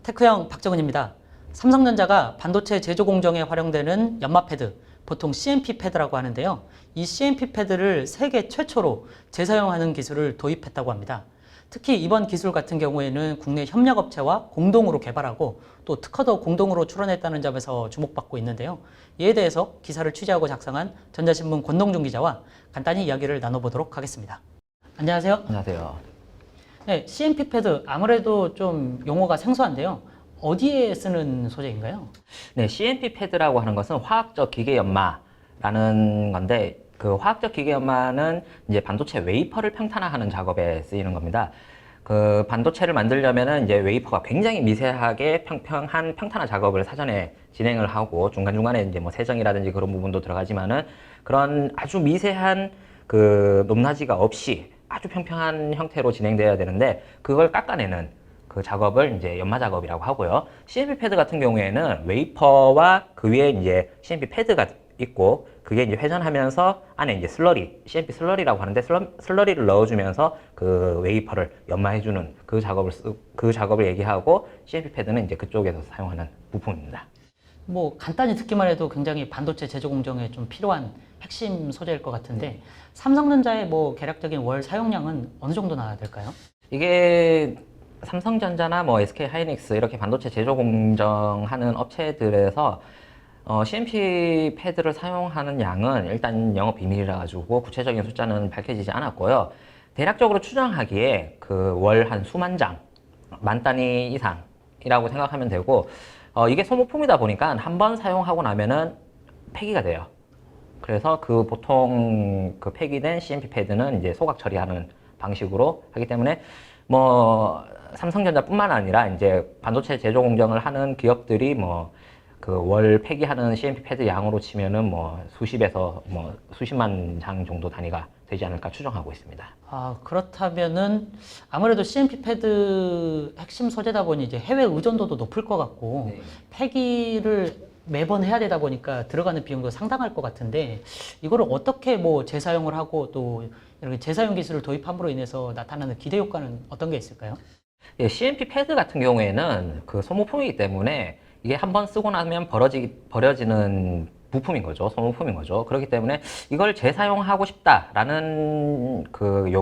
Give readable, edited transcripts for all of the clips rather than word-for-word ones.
테크형 박정은입니다. 삼성전자가 반도체 제조 공정에 활용되는 연마 패드, 보통 CMP 패드라고 하는데요. 이 CMP 패드를 세계 최초로 재사용하는 기술을 도입했다고 합니다. 특히 이번 기술 같은 경우에는 국내 협력업체와 공동으로 개발하고 또 특허도 공동으로 출원했다는 점에서 주목받고 있는데요. 이에 대해서 기사를 취재하고 작성한 전자신문 권동준 기자와 간단히 이야기를 나눠보도록 하겠습니다. 안녕하세요. 안녕하세요. 네, CMP 패드 아무래도 좀 용어가 생소한데요. 어디에 쓰는 소재인가요? 네, CMP 패드라고 하는 것은 화학적 기계 연마라는 건데, 그 화학적 기계 연마는 이제 반도체 웨이퍼를 평탄화하는 작업에 쓰이는 겁니다. 그 반도체를 만들려면은 이제 웨이퍼가 굉장히 미세하게 평평한 평탄화 작업을 사전에 진행을 하고 중간중간에 이제 뭐 세정이라든지 그런 부분도 들어가지만은 그런 아주 미세한 그 높낮이가 없이 아주 평평한 형태로 진행돼야 되는데 그걸 깎아내는 그 작업을 이제 연마 작업이라고 하고요. CMP 패드 같은 경우에는 웨이퍼와 그 위에 이제 CMP 패드가 있고 그게 이제 회전하면서 안에 이제 슬러리, CMP 슬러리라고 하는데 슬러리를 넣어주면서 그 웨이퍼를 연마해주는 그 작업을 얘기하고 CMP 패드는 이제 그쪽에서 사용하는 부품입니다. 뭐 간단히 듣기만 해도 굉장히 반도체 제조 공정에 좀 필요한 핵심 소재일 것 같은데 삼성전자의 뭐 개략적인 월 사용량은 어느 정도 나와야 될까요? 이게 삼성전자나 뭐 SK 하이닉스 이렇게 반도체 제조 공정하는 업체들에서 CMP 패드를 사용하는 양은 일단 영업 비밀이라 가지고 구체적인 숫자는 밝혀지지 않았고요. 대략적으로 추정하기에 그 월 한 수만 장, 만 단위 이상이라고 생각하면 되고, 이게 소모품이다 보니까 한 번 사용하고 나면은 폐기가 돼요. 그래서 그 보통 그 폐기된 CMP 패드는 이제 소각 처리하는 방식으로 하기 때문에 뭐 삼성전자뿐만 아니라 이제 반도체 제조 공정을 하는 기업들이 뭐 그 월 폐기하는 CMP 패드 양으로 치면은 뭐 수십에서 뭐 수십만 장 정도 단위가 되지 않을까 추정하고 있습니다. 아, 그렇다면은 아무래도 CMP 패드 핵심 소재다 보니 이제 해외 의존도도 높을 것 같고 네. 폐기를 매번 해야 되다 보니까 들어가는 비용도 상당할 것 같은데 이거를 어떻게 뭐 재사용을 하고 또 이렇게 재사용 기술을 도입함으로 인해서 나타나는 기대 효과는 어떤 게 있을까요? 예, CMP 패드 같은 경우에는 그 소모품이기 때문에 이게 한번 쓰고 나면 버려지는 부품인 거죠. 소모품인 거죠. 그렇기 때문에 이걸 재사용하고 싶다라는 그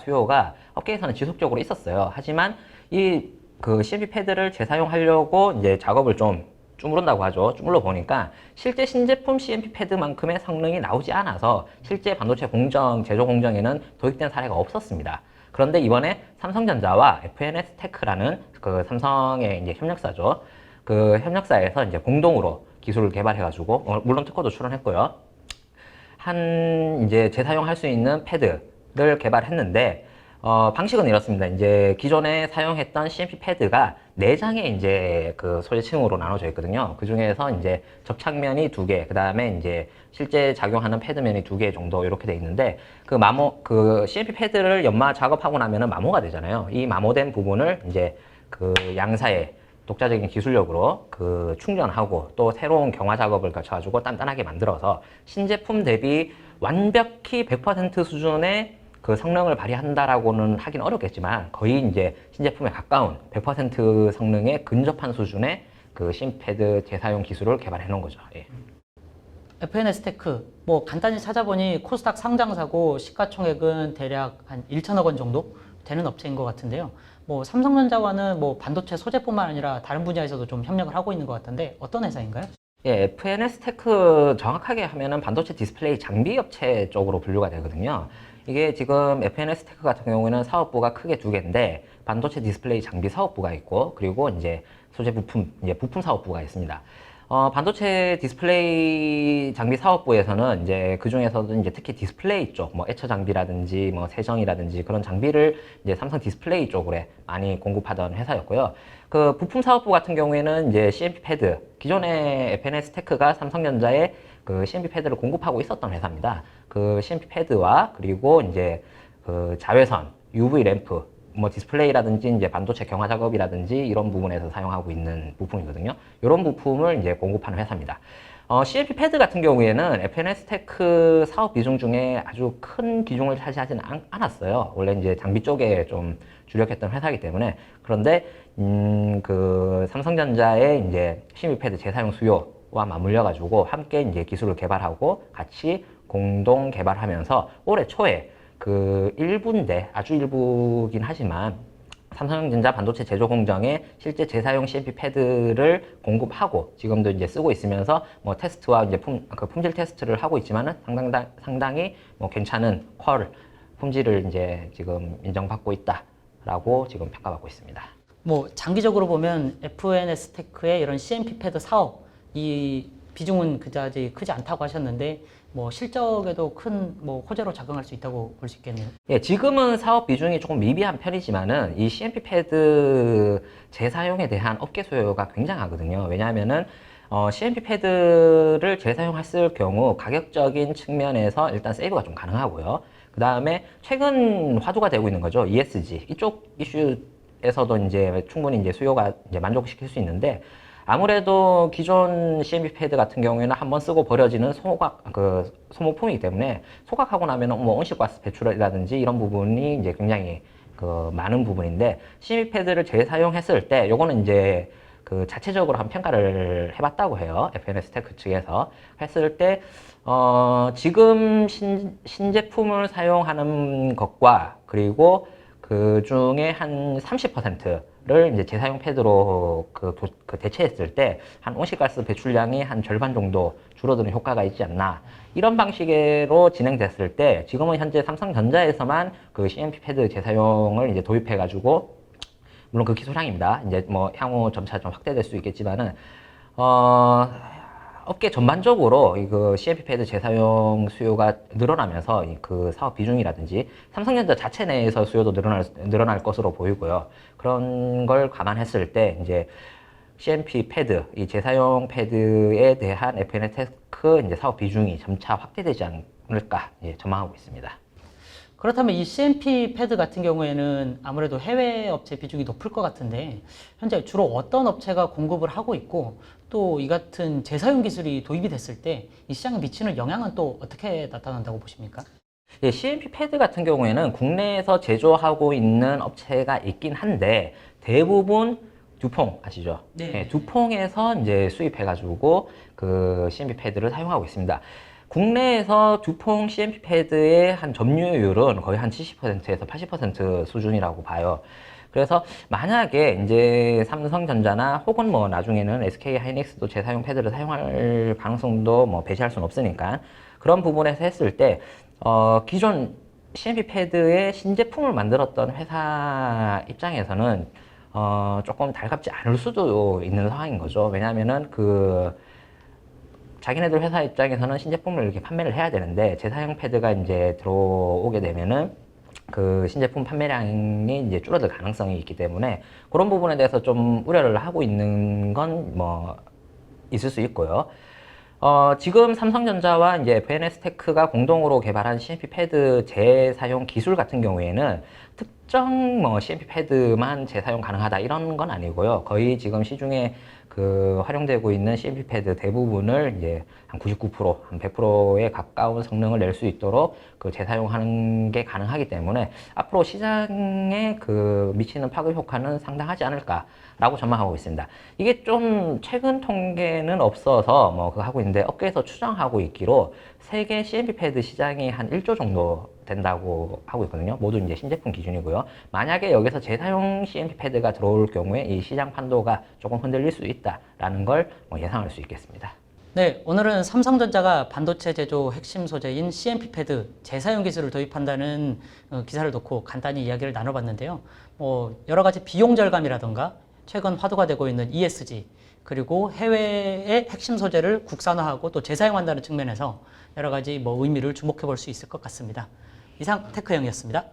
수요가 업계에서는 지속적으로 있었어요. 하지만 이 그 CMP 패드를 재사용하려고 이제 작업을 좀 주무른다고 하죠. 주물러 보니까 실제 신제품 CMP 패드만큼의 성능이 나오지 않아서 실제 반도체 공정, 제조 공정에는 도입된 사례가 없었습니다. 그런데 이번에 삼성전자와 FNS 테크라는 그 삼성의 이제 협력사죠. 그 협력사에서 이제 공동으로 기술을 개발해가지고, 물론 특허도 출원했고요. 이제 재사용할 수 있는 패드를 개발했는데, 방식은 이렇습니다. 이제 기존에 사용했던 CMP 패드가 4장의 이제 그 소재층으로 나눠져 있거든요. 그 중에서 이제 접착면이 2개, 그 다음에 이제 실제 작용하는 패드면이 2개 정도 이렇게 돼 있는데, 그 CMP 패드를 연마 작업하고 나면은 마모가 되잖아요. 이 마모된 부분을 이제 그 양사의 독자적인 기술력으로 그 충전하고 또 새로운 경화 작업을 거쳐가지고 단단하게 만들어서 신제품 대비 완벽히 100% 수준의 그 성능을 발휘한다라고는 하긴 어렵겠지만 거의 이제 신제품에 가까운 100% 성능에 근접한 수준의 그 CMP 재사용 기술을 개발해 놓은 거죠. 예. FNS 테크 뭐 간단히 찾아보니 코스닥 상장사고 시가총액은 대략 한 1천억 원 정도 되는 업체인 것 같은데요. 뭐 삼성전자와는 뭐 반도체 소재뿐만 아니라 다른 분야에서도 좀 협력을 하고 있는 것 같은데 어떤 회사인가요? 예, FNS 테크 정확하게 하면은 반도체 디스플레이 장비 업체 쪽으로 분류가 되거든요. 이게 지금 FNS 테크 같은 경우에는 사업부가 크게 2개인데 반도체 디스플레이 장비 사업부가 있고 그리고 이제 소재 부품, 이제 부품 사업부가 있습니다. 반도체 디스플레이 장비 사업부에서는 이제 그 중에서도 이제 특히 디스플레이 쪽, 뭐 애처 장비라든지 뭐 세정이라든지 그런 장비를 이제 삼성 디스플레이 쪽으로 많이 공급하던 회사였고요. 그 부품 사업부 같은 경우에는 이제 CMP 패드, 기존의 FNS 테크가 삼성전자에 그 CMP 패드를 공급하고 있었던 회사입니다. 그 CMP 패드와 그리고 이제 그 자외선, UV 램프, 뭐 디스플레이라든지 이제 반도체 경화 작업이라든지 이런 부분에서 사용하고 있는 부품이거든요. 이런 부품을 이제 공급하는 회사입니다. CMP 패드 같은 경우에는 FNS 테크 사업 비중 중에 아주 큰 비중을 차지하지는 않았어요. 원래 이제 장비 쪽에 좀 주력했던 회사이기 때문에. 그런데 그 삼성전자의 이제 CMP 패드 재사용 수요와 맞물려 가지고 함께 이제 기술을 개발하고 같이 공동 개발하면서 올해 초에 그 일부인데 아주 일부긴 하지만 삼성전자 반도체 제조 공정에 실제 재사용 CMP 패드를 공급하고 지금도 이제 쓰고 있으면서 뭐 테스트와 이제 품질 테스트를 하고 있지만은 상당히 뭐 괜찮은 품질을 이제 지금 인정받고 있다라고 지금 평가받고 있습니다. 뭐 장기적으로 보면 FNS 테크의 이런 CMP 패드 사업 이 비중은 그다지 크지 않다고 하셨는데 뭐 실적에도 큰 뭐 호재로 작용할 수 있다고 볼 수 있겠네요. 예, 지금은 사업 비중이 조금 미비한 편이지만은 이 CMP 패드 재사용에 대한 업계 수요가 굉장하거든요. 왜냐하면은 CMP 패드를 재사용했을 경우 가격적인 측면에서 일단 세이브가 좀 가능하고요. 그 다음에 최근 화두가 되고 있는 거죠. ESG 이쪽 이슈에서도 이제 충분히 이제 수요가 이제 만족시킬 수 있는데. 아무래도 기존 CMP 패드 같은 경우에는 한번 쓰고 버려지는 소모품이기 때문에 소각하고 나면 뭐 온실가스 배출이라든지 이런 부분이 이제 굉장히 많은 부분인데 CMP 패드를 재사용했을 때 요거는 이제 그 자체적으로 한 평가를 해봤다고 해요. FNS 테크 측에서 했을 때 지금 신제품을 사용하는 것과 그리고 그 중에 한 30%를 이제 재사용 패드로 대체했을 때 한 온실가스 배출량이 한 절반 정도 줄어드는 효과가 있지 않나. 이런 방식으로 진행됐을 때 지금은 현재 삼성전자에서만 그 CMP 패드 재사용을 이제 도입해가지고 물론 그 기술량입니다. 이제 뭐 향후 점차 좀 확대될 수 있겠지만은 업계 전반적으로 그 CMP 패드 재사용 수요가 늘어나면서 그 사업 비중이라든지 삼성전자 자체 내에서 수요도 늘어날 것으로 보이고요. 그런 걸 감안했을 때 이제 CMP 패드, 이 재사용 패드에 대한 FNS 테크 이제 사업 비중이 점차 확대되지 않을까 전망하고 있습니다. 그렇다면 이 CMP 패드 같은 경우에는 아무래도 해외 업체 비중이 높을 것 같은데 현재 주로 어떤 업체가 공급을 하고 있고 또 이 같은 재사용 기술이 도입이 됐을 때 이 시장에 미치는 영향은 또 어떻게 나타난다고 보십니까? 예, CMP 패드 같은 경우에는 국내에서 제조하고 있는 업체가 있긴 한데 대부분 두퐁 아시죠? 네. 예, 두퐁에서 이제 수입해가지고 그 CMP 패드를 사용하고 있습니다. 국내에서 두퐁 CMP 패드의 한 점유율은 거의 한 70%에서 80% 수준이라고 봐요. 그래서 만약에 이제 삼성전자나 혹은 뭐 나중에는 SK 하이닉스도 재사용 패드를 사용할 가능성도 뭐 배제할 수는 없으니까 그런 부분에서 했을 때 기존 CMP 패드의 신제품을 만들었던 회사 입장에서는 조금 달갑지 않을 수도 있는 상황인 거죠. 왜냐하면은 자기네들 회사 입장에서는 신제품을 이렇게 판매를 해야 되는데 재사용 패드가 이제 들어오게 되면은 그 신제품 판매량이 이제 줄어들 가능성이 있기 때문에 그런 부분에 대해서 좀 우려를 하고 있는 건 뭐 있을 수 있고요. 지금 삼성전자와 이제 FNS 테크가 공동으로 개발한 CMP 패드 재사용 기술 같은 경우에는 특정 뭐 CMP 패드만 재사용 가능하다 이런 건 아니고요. 거의 지금 시중에 활용되고 있는 CMP 패드 대부분을 이제 한 99%, 한 100%에 가까운 성능을 낼 수 있도록 재사용하는 게 가능하기 때문에 앞으로 시장에 미치는 파급 효과는 상당하지 않을까라고 전망하고 있습니다. 이게 좀 최근 통계는 없어서 뭐 하고 있는데 업계에서 추정하고 있기로 세계 CMP 패드 시장이 한 1조 정도 된다고 하고 있거든요. 모두 이제 신제품 기준이고요. 만약에 여기서 재사용 CMP 패드가 들어올 경우에 이 시장 판도가 조금 흔들릴 수 있다라는 걸 예상할 수 있겠습니다. 네, 오늘은 삼성전자가 반도체 제조 핵심 소재인 CMP 패드 재사용 기술을 도입한다는 기사를 놓고 간단히 이야기를 나눠봤는데요. 여러 가지 비용 절감이라던가 최근 화두가 되고 있는 ESG 그리고 해외의 핵심 소재를 국산화하고 또 재사용한다는 측면에서 여러 가지 의미를 주목해 볼 수 있을 것 같습니다. 이상 테크형이었습니다.